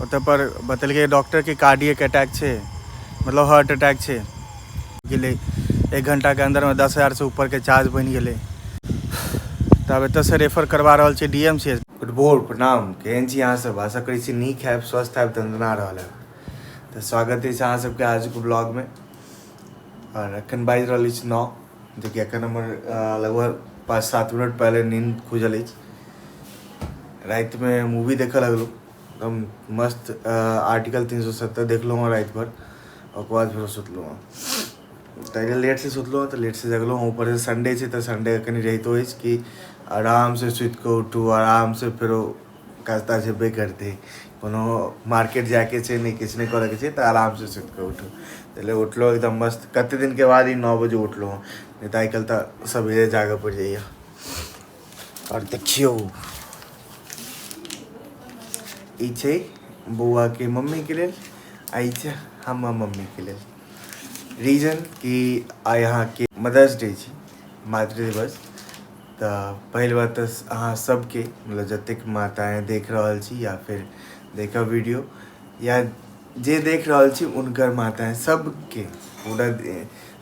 ओतऽ पर बतेलकै डॉक्टर कि कार्डियक अटैक छै, मतलब हार्ट अटैक छै गेलै। 1 घंटा के अंदर में 10,000 से ऊपर के चार्ज बनि गेलै। तब एतऽ से रेफर करवा रहल छै DMCH। गुड बोर्ड प्रणाम, केहन छी अहाँ सब? आशा करै छी नीक हैब, स्वस्थ हैब, दंदना रहल हैब। तऽ स्वागत अछि अहाँ सबके आजुक ब्लॉगमे। और एखन बाजि रहल अछि 9, जेकि एखन हमर लगभग 5-7 मिनट पहले नींद खुजल अछि। रातिमे मूवी देखऽ लगलहुँ, एकदम मस्त आर्टिकल 370 देखलहुँ हँ राति भर। ओकर बाद फेर सुतलहुँ हँ। तऽ लेटसँ सुतलहुँ हँ तऽ लेटसँ जगलहुँ हँ। ऊपर से संडे छै तऽ संडे कनि रहितो अछि कि आरामसँ सुति कऽ उठू, आरामसँ फेरो काज ताज हेबे करतै। कोनो मार्केट जाइके छै, नहि किछु नहि करैके छै तऽ आरामसँ सुति कऽ उठू। ताहि लेल उठलहुँ एकदम मस्त। कतेक दिनके बाद ही 9 बजे उठलहुँ हँ, नहीं तऽ आइ काल्हि तऽ सबेरे जागऽ पड़ि जाइए। और देखियौ, ई छै बौआके मम्मीके लेल, आ ई छै हमर मम्मीके लेल। रीजन कि आइ अहाँके मदर्स डे छै, मातृ दिवस। तऽ पहिल बात तऽ अहाँ सबके, मतलब जतेक माताएँ देख रहल छी या फिर देखब वीडियो, या जे देख रहल छी हुनकर माताएँ सबके, पूरा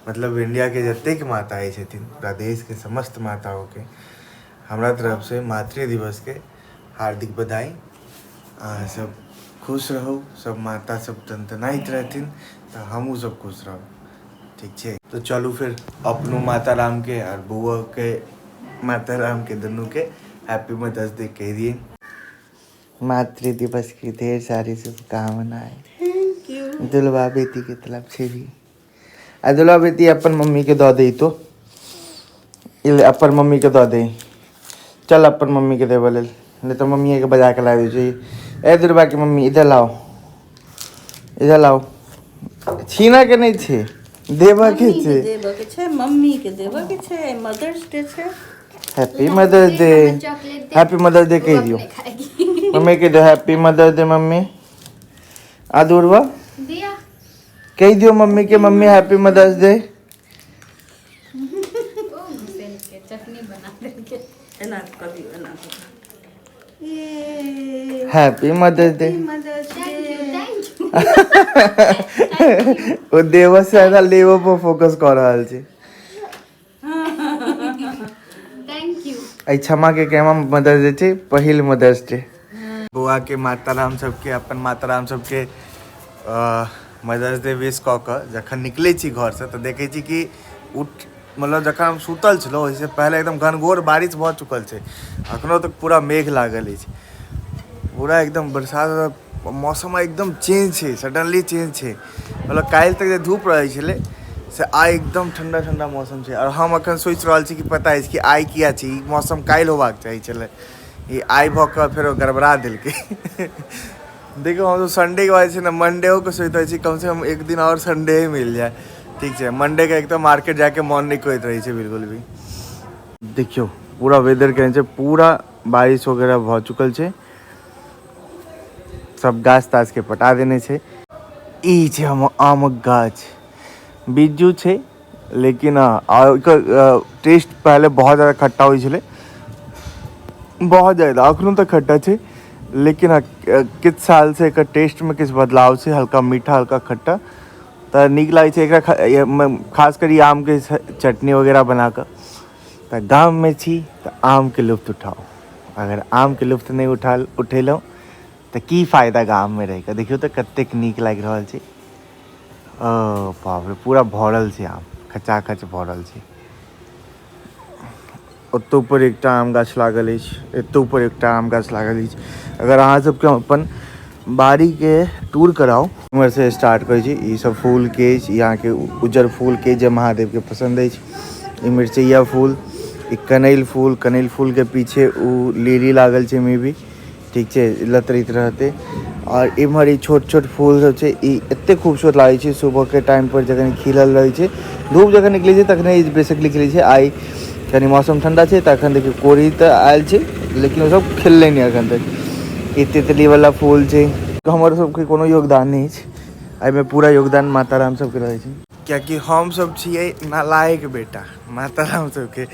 मतलब इंडियाके जतेक माताएँ छथिन, पूरा देशके समस्त माताओंके हमरा तरफसँ मातृ दिवसके हार्दिक बधाई। अहाँ सब खुश रहू, सब माता सब तनतनाइत रहथिन तऽ हमहूँ सब खुश रहब, ठीक छै? तो चलू फिर अपनो माता रामके और बउआके माता रामके दुनूके हैप्पी मदर्स डे कह दिए। मातृ दिवस की ढेर सारी शुभकामनाएं। Thank you. दुलवा बेटी की तरफ से भी। आ दुलवा बेटी अपन मम्मी के दऽ दे तो, अपन मम्मी के दऽ दे। चल अपन मम्मी के देबऽ लेल, नहीं तो मम्मी के बजा के ला दै छै। ए दुलवा की मम्मी इधर लाओ, इधर लाओ। छीना के नहीं छै, देबऽ के छै। देबऽ के छै, मम्मी के देबऽ के छै, मदर्स डे छै। Happy Mother's Day, happy Mother's Day कह दियो मम्मी के दो, हैप्पी मदर्स डे मम्मी। आ दुलवा कह दियो मम्मी के, मम्मी हैप्पी मदर्स डे। चटनी बना देंगे, एना कभी एना हैप्पी मदर्स डे। ओ देव से ज्यादा लेवो पर फोकस कर रहल छै। Thank you. आई क्षमा के कहमा मदर्स डे छै, पहिल मदर्स डे। बौआ के माता राम सबके, अपन माता राम सबके मदर्स डे विश कऽ कऽ जखन निकलै छी घरसँ तऽ देखै छी कि मतलब जखन हम सुतल छलहुँ ओहिसँ पहिले एकदम घनघोर बारिश भऽ चुकल छै। एखनों तक पूरा मेघ लागल अछि, पूरा एकदम बरसात, मौसम एकदम चेंज छै, सडनली चेंज छै। मतलब काल्हि तक जे धूप रहै छलै से आइ एकदम ठण्डा ठण्डा मौसम छै। और हम एखन सोचि रहल छी कि पता अछि कि आइ किया छै, ई मौसम काल्हि होबाक चाही छलै, ई आइ भऽ कऽ फेरो गड़बड़ा देलकै। देखियौ, हम संडे के बाद छै ने मंडेओ के सोचि रहै छी कमसँ कम एक दिन और संडे ही मिल जाए, ठीक छै? मंडे के एक तो मार्केट जाके मन नहीं करैत रहै छै बिल्कुल भी। देखियो पूरा वेदर केहन छै, पूरा बारिश वगैरह भऽ चुकल छै, सब गाछ ताछ के पटा देने छै। ई छै हम आमक गाछ, बिज्जू छै, लेकिन एकर टेस्ट पहले बहुत ज़्यादा खट्टा होइ छलै, बहुत ज़्यादा, एखनो तक खट्टा छै, लेकिन किछु सालसँ एकर टेस्टमे किछु बदलाव छै, हल्का मीठा हल्का खट्टा। तऽ नीक लागै छै एकरा, खास कर ई आमके चटनी वगैरह बना कऽ। तऽ गाममे छी तऽ आमके लुत्फ उठाउ, अगर आमके लुत्फ नहि उठेलहुँ तऽ की फ़ायदा गाममे रहि कऽ। देखियौ तऽ कतेक नीक लागि रहल छै। ओ बाप रे, पूरा भरल छै आम, खचाखच भरल छै। ओतौ ऊपर एकटा आम गाछ लागल अछि, एतौ ऊपर एकटा आम गाछ लागल अछि। अगर अहाँ सबके अपन बाड़ीके टूर कराउ, इम्हरसँ स्टार्ट करै छी। ई सब फूलके अछि, ई अहाँके उज्जर फूलके जे महादेवके पसन्द अछि। ई मिर्चैया फूल, ई कनैल फूल, कनैल फूलके पीछे ओ लीली लागल छै मे भी, ठीक छै, लतरैत रहतै। और इम्हर ई छोट छोट फूल सब छै, ई एते खूबसूरत लागे छै सुबह के टाइम पर जखन खिलल रहे छै। धूप जखन निकलै छै तखने ई बेसिकली खिलै छै। आइ कनी मौसम ठंडा छै तऽ एखन देखियौ कोढ़ी तऽ आयल छै, लेकिन ओ सब खिललै नहि एखन तक। ई तितली वाला फूल छै, हमर सबके कोनो योगदान नहि अछि एहिमे, पूरा योगदान माता राम सबके रहै छै, कियाकि हम सब छियै नालायक बेटा माता राम सबके।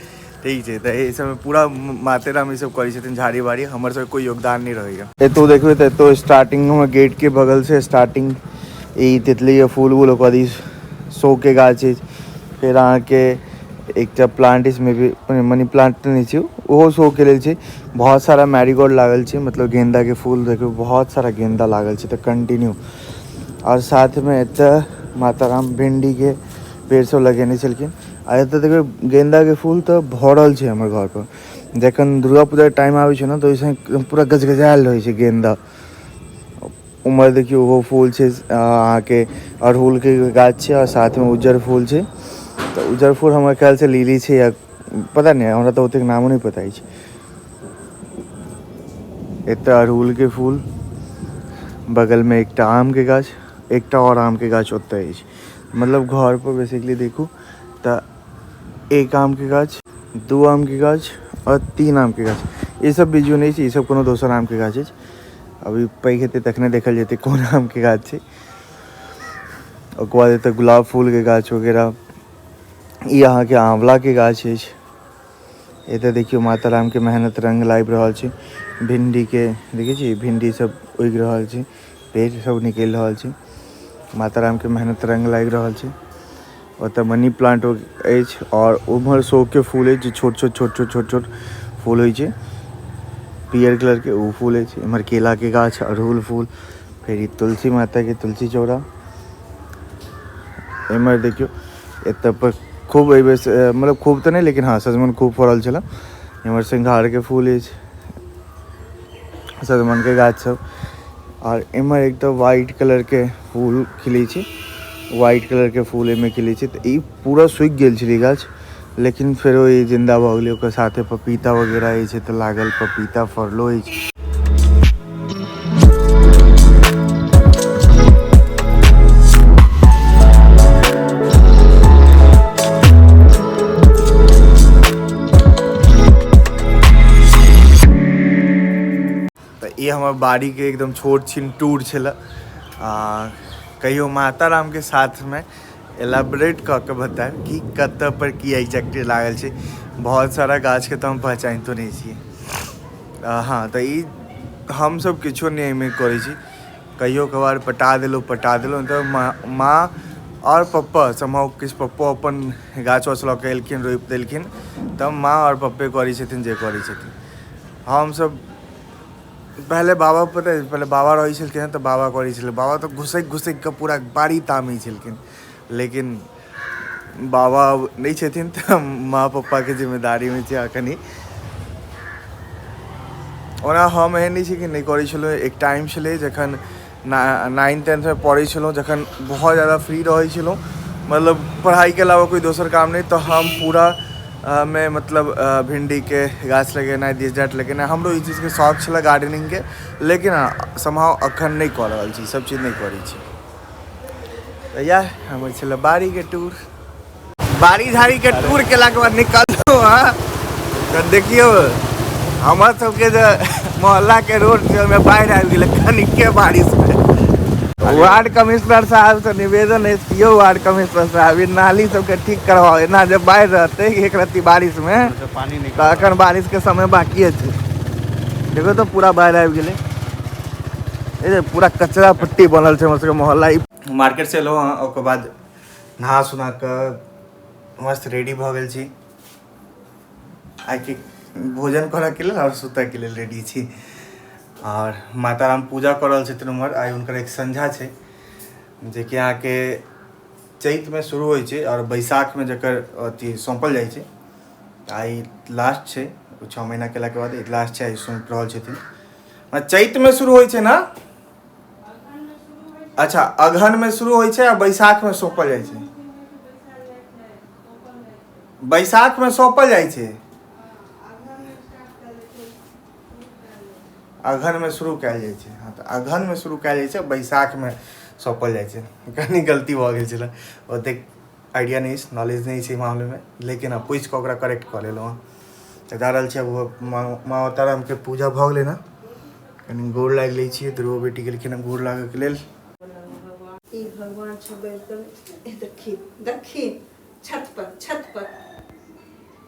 ठीक है। तो ये सब पूरा मातेराम ये सब करी छथिन झाड़ी बाड़ी, हमारे सब कोई योगदान नहीं रहेगा। ये तो देखो तो स्टार्टिंग में गेट के बगल से स्टार्टिंग ई तितली के फूल वूल करी शो के गाछ, फिर अहाँ के एक प्लांट इसमें भी मनी प्लांट नहीं छे वो शो के लेल छे। बहुत सारा मैरीगोल्ड लागल छे, मतलब गेंदा के फूल देखो बहुत सारा गेंदा लागल छे तो कंटिन्यू। और साथ में एत माताराम भिंडी के पेड़ सब लगेने छलखिन। आ एत देखो गेंदा के फूल तो भरल छे हमर घर पर। जखन दुर्गा पूजा के टाइम आवे छे ना तो ऐसे पूरा गजगजायल रहे छे गेंदा। उमर देखियो वो फूल छे अहाँ के अड़हुल के गाछ छे और साथ में उज्जर फूल छे। तो उज्जर फूल हमारे ख्याल से लिली छे या पता नहीं, हमरा तो ओतेक नामो नहीं पता है। एत अड़हुल के फूल, बगल में एक आम के गाछ, एक और आम के गाछ ओत है। मतलब घर पर बेसिकली देखू तो एक आम के गाछ, 2 आम के गाछ और 3 आम के गाछ। ये सब बीजू नहीं, ये सब कोनो दोसर आम के गाछ है। अभी पैघ हेतै तखने देखल जेतै कोन आम के गाछ छै। ओकर बाद एतऽ गुलाब फूल के गाछ वगैरह, ये यहाँ के आंवला के गाछ है। एतऽ देखियो माता राम के मेहनत रंग लाबि रहल छै। भिंडी के देखै छी भिंडी सब उगि रहल छै, पेड़ सब निकलि रहल छै। माता राम के मेहनत रंग लागि रहल छै। ओतऽ मनी प्लांट अछि और उम्हर शो के फूल है जो छोट छोट फूल होइ छै पियर कलर के, वो फूल है। इम्हर केला के गाछ, अड़हुल फूल, फिर तुलसी माता के तुलसी चौरा। इम्हर देखियो एतऽ पर खूब मतलब खूब तो नहीं लेकिन हाँ सजमन खूब फड़ल छल। इम्हर सिंघार के फूल है, सजमन के गाछ सब। और इम्हर एक तो वाइट कलर के फूल खिले छे, वाइट कलर के फूल एमे खिले छे। तो ये पूरा सूखि गेल छे गाछ, लेकिन फिर ये जिंदा भ गेलै। ओकर साथे पपीता वगैरह छै तो लागल, पपीता फड़लो है। ये हमारे बाड़ी के एकदम छोट छिन टूर छल। कहियो माता राम के साथ में एलाबरेट कऽ के बताएब कि कतऽ पर की एग्जैक्टली लागल छै। बहुत सारा गाछ के तो हम पहचानितो नहीं छिए। हाँ तो ये हम सब किछो नहीं एहिमे करै छी। कहियो कभार पटा देलहुँ तो माँ और पप्पा समहाउ किछु पप्पो अपन गाछ वाछ लऽ के एलखिन, रोपि देलखिन, तब माँ और पप्पे करै छथिन जे करै छथिन। हम सब पहले बाबा पता है, पहले बाबा रही छलखिन तो बाबा करै छलै। बाबा तो घुसैक के पूरा बाड़ी तामै छलखिन, लेकिन बाबा नहीं छथिन तो माँ पप्पा के जिम्मेदारी में छै अखनी। ओना हम एहन नहीं छी कि नहीं करै छलहुँ। एक टाइम छलै जखन 9th-10th में पढ़ै छलहुँ, जखन बहुत ज़्यादा फ्री रहै छलहुँ, मतलब पढ़ाई के अलावा कोई दोसर काम नहीं, तो हम पूरा में मतलब भिंडी के गाछ लगेनाइ, दिस दैट लगेनाइ, हमरो ई चीज़ के शौक छलै गार्डनिंग के। लेकिन समहाउ अखन नहीं कऽ रहल छी, सब चीज़ नहीं करै छी। तो यह हमर छलै बाड़ी के टूर। बाड़ी झाड़ी के टूर केलाके बाद निकललहुँ हाँ तो देखियो हमर सबके जो मोहल्ला के रोड छै ओहिमे बाढ़ि आबि गेलै कनिके बारिश में। वार्ड कमिश्नर साहब से निवेदन है कि यो वार्ड कमिश्नर साहब ये नाली सबके ठीक करवाओ। एना जब बाढ़ि रहते एक रत्ती बारिश में तो अखन बारिश के समय बाकी है। देखो तो पूरा बाढ़ि आबि गेलै। ये पूरा कचरा पट्टी बनल छै हमर सबके मोहल्ला। मार्केट से एलहुँ हँ, ओकर बाद नहा सुना कऽ मस्त रेडी भऽ गेल छी। आइ के भोजन करऽ के लेल और सुतऽ के लेल रेडी छी। और माता राम पूजा कर रहल छथिन उम्हर। आइ हुनकर एक संझा छै जे कि अहाँके चैत में शुरू होइ छै और बैसाख में जकर अथी सौंपल जाइ छै। आइ लास्ट छै, 6 महीना केलाके बाद लास्ट छै, आइ सौंप रहल छथिन। चैत में शुरू होइ छै ना? अच्छा, अगहन में शुरू होइ छै आ बैसाख में सौंपल जाइ छै। बैसाख में सौंपल जाइ छै, अगहन में शुरू कयल जाइ छै। हाँ तो अगहन में शुरू कयल जाइ छै, बैसाख में सौंपल जाइ छै। कनी गलती भऽ गेल छलै, ओतेक आइडिया नहीं, नॉलेज नहीं छै मामले में, लेकिन अब पूछि कऽ ओकरा करेक्ट कऽ लेलहुँ हँ। तऽ जा रहल छै वो माता राम के पूजा भऽ गेलै ना, कनी गोर लागि लै छियै। ध्रुव बेटी गेलखिन हँ गोर लागऽ के लेल। ई भगवान छबे देखी छत पर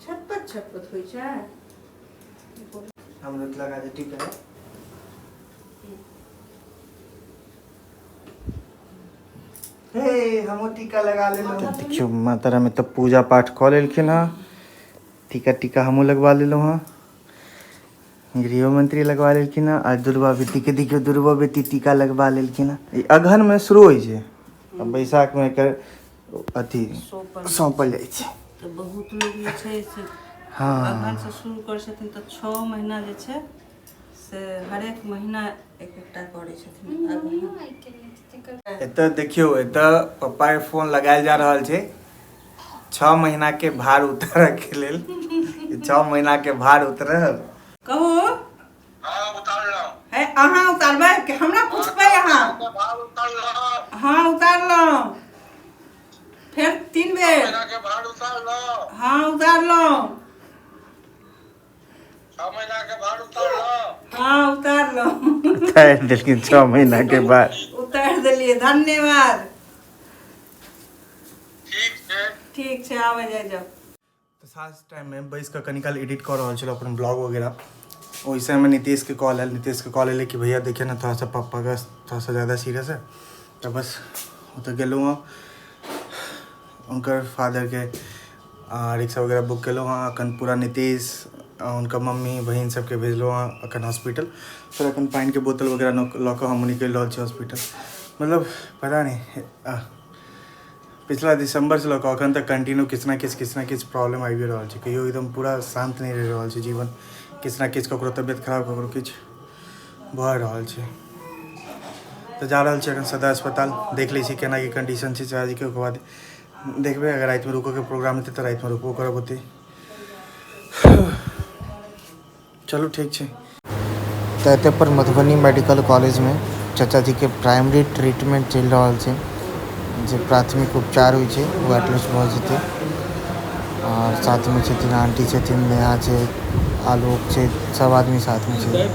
छटपट होइ छै। हम रुत लगा दे ठीक है। हे हमो टीका लगा ले लो। देखियो माता रानी में तो पूजा पाठ कर लेलखिन हां। टीका टीका हमो लगवा ले लो हां। गृह मंत्री लगवा लेलखिन हां। आज दुर्गा बेटी के देखियो दुर्गा बेटी टीका लगवा लेलखिन हां। अगहन में शुरू होई छै। अब बैसाख में कर अथी सौंपल जाइ छै। तो बहुत लोग जे छै से हाँ अगहन से शुरू कर छथिन तो 6 महीना जे छै से हर एक महीना एक-एकटा करै छथिन अगहन। एतऽ देखियो एतऽ पप्पा के फोन लगायल जा रहल छै 6 महीना के भार उतारऽ के लेल। 6 महीना के भार उतरल। कहू हाँ उतारलहुँ। है अहाँ उतारबै कि हमरा पूछबै अहाँ? भार उतारलहुँ। हाँ उतारलहुँ। फिर 3 बेर महीना के भार उतारलहुँ। हाँ उतारलहुँ। 6 महीना के भार उतारलहुँ। हाँ उतारलहुँ। उतार देलखिन 6 महीना के बाद। उतार देलिए धन्यवाद। ठीक छै आबै जाओ। तो साथ टाइम में बैस के कनिकाल एडिट कर रहा चलो अपन ब्लॉग वगैरह। वैसे में नीतीश के कॉल आयल। नीतीश के कॉल आए कि भैया देखिए ना थोड़ा सा पापा का थोड़ा सा ज़्यादा सीरियस है। तो बस तो गेलूँ वहाँ उनकर फादर के रिक्शा वगैरह बुक केलहुँ वहाँ। अखन पूरा नीतीश उनका मम्मी बहन सबके भेजलहुँ वहाँ अखन हॉस्पिटल। फिर अखन पानी के बोतल वगैरह लऽ कऽ हम निकलि रहल छी हॉस्पिटल। मतलब पता नहीं पिछला दिसंबर से लऽ अखन तक कंटिन्यू किछु ना किछु प्रॉब्लम आबि रहल छै। कहियो एकदम पूरा शांत नहीं रहि रहल छै जीवन। किछु ना किछु ककरो तबियत खराब ककरो किछु भऽ रहल छै। तो जा रहल छी अखन सदर अस्पताल। देख लै छी केना की कंडीशन छै चाची के। ओकर बाद देखबै अगर राति में रुको के प्रोग्राम हेतै तो राति में रुकबो करब ओतै। चलो ठीक छै। तो एतऽ पर मधुबनी मेडिकल कॉलेज में चाचा जी के प्राइमरी ट्रीटमेंट चलि रहल छै। जे प्राथमिक उपचार होइ छै वो एटलीस्ट भऽ जेतै। और साथ में छथिन आंटी छथिन नेहा छै आलोक छै सब आदमी साथ में छै।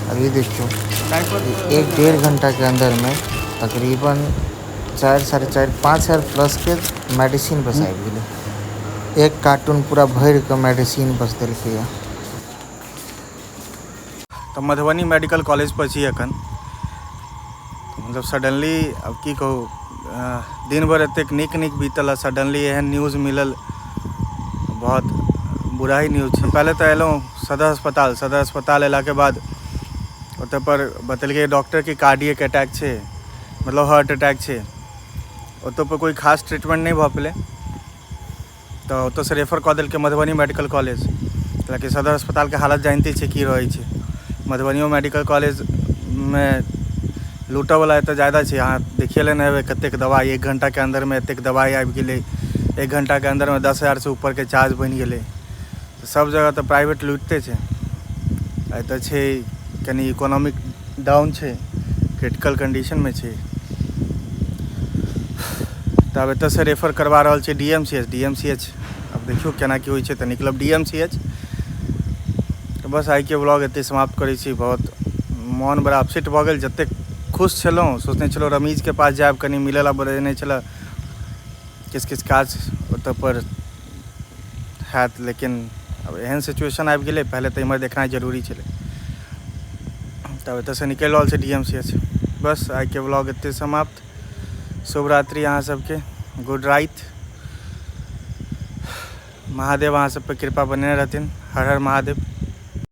और ये देखियो 1-1.5 घंटा के अंदर में तकरीबन 4 साढ़े 4 5,000 प्लस के मेडिसिन बस आबि गेलै। एक कार्टून पूरा भर के मेडिसिन बस देलकै है। तो मधुबनी मेडिकल कॉलेज पर छी अखन। मतलब सडनली अब की कहूँ दिन भर एतेक नीक बीतल सडनली एहन न्यूज़ मिलल बहुत बुरा ही न्यूज़ छै। पहले तो एलहुँ सदर अस्पताल अयला के बाद ओतऽ पर बतेलकै डॉक्टर की कार्डियक अटैक छै मतलब हार्ट अटैक छै। ओतऽ पर कोई खास ट्रीटमेंट नहीं भऽ पेलै। तो ओतऽ से रेफर कऽ देलकै मधुबनी मेडिकल कॉलेज। कियाकि सदर अस्पताल के हालत जानते छी की रहै छै। मधुबनियो मेडिकल कॉलेज में लूटऽ वाला एतऽ ज़्यादा छै। अहाँ देखिए लेने हेबै कतेक दवाई 1 घंटा के अंदर में एतेक दवाई आबि गेलै। 1 घंटा के अंदर में 10,000 से ऊपर के चार्ज बनि गेलै। तो सब जगह तो प्राइवेट लूटते छै। एतऽ छै कनी इकोनॉमिक डाउन छै क्रिटिकल कंडीशन में छै। तब एतऽ से रेफर करवा रहल छै DMCH। अब देखियो केना की होइ छै तऽ निकलब DMCH। तो बस आइ के ब्लॉग एते समाप्त करै छी। बहुत मन बड़ा अपसेट भऽ गेल। जतेक खुश छलहुँ सोचने छलहुँ रमीज के पास जायब कनी मिलै ला बजेने छलै किछु काज ओतऽ पर हैत। लेकिन अब एहन सिचुएशन आबि गेलै पहले तऽ इम्हर देखनाइ जरूरी छलै। तब एतऽ से निकलि रहल छै DMCH। बस आइ के ब्लॉग एते समाप्त। शुभ रात्रि अहाँ सबके। गुड राइत। महादेव अहाँ सब पे कृपा बने रहथिन। हर हर महादेव।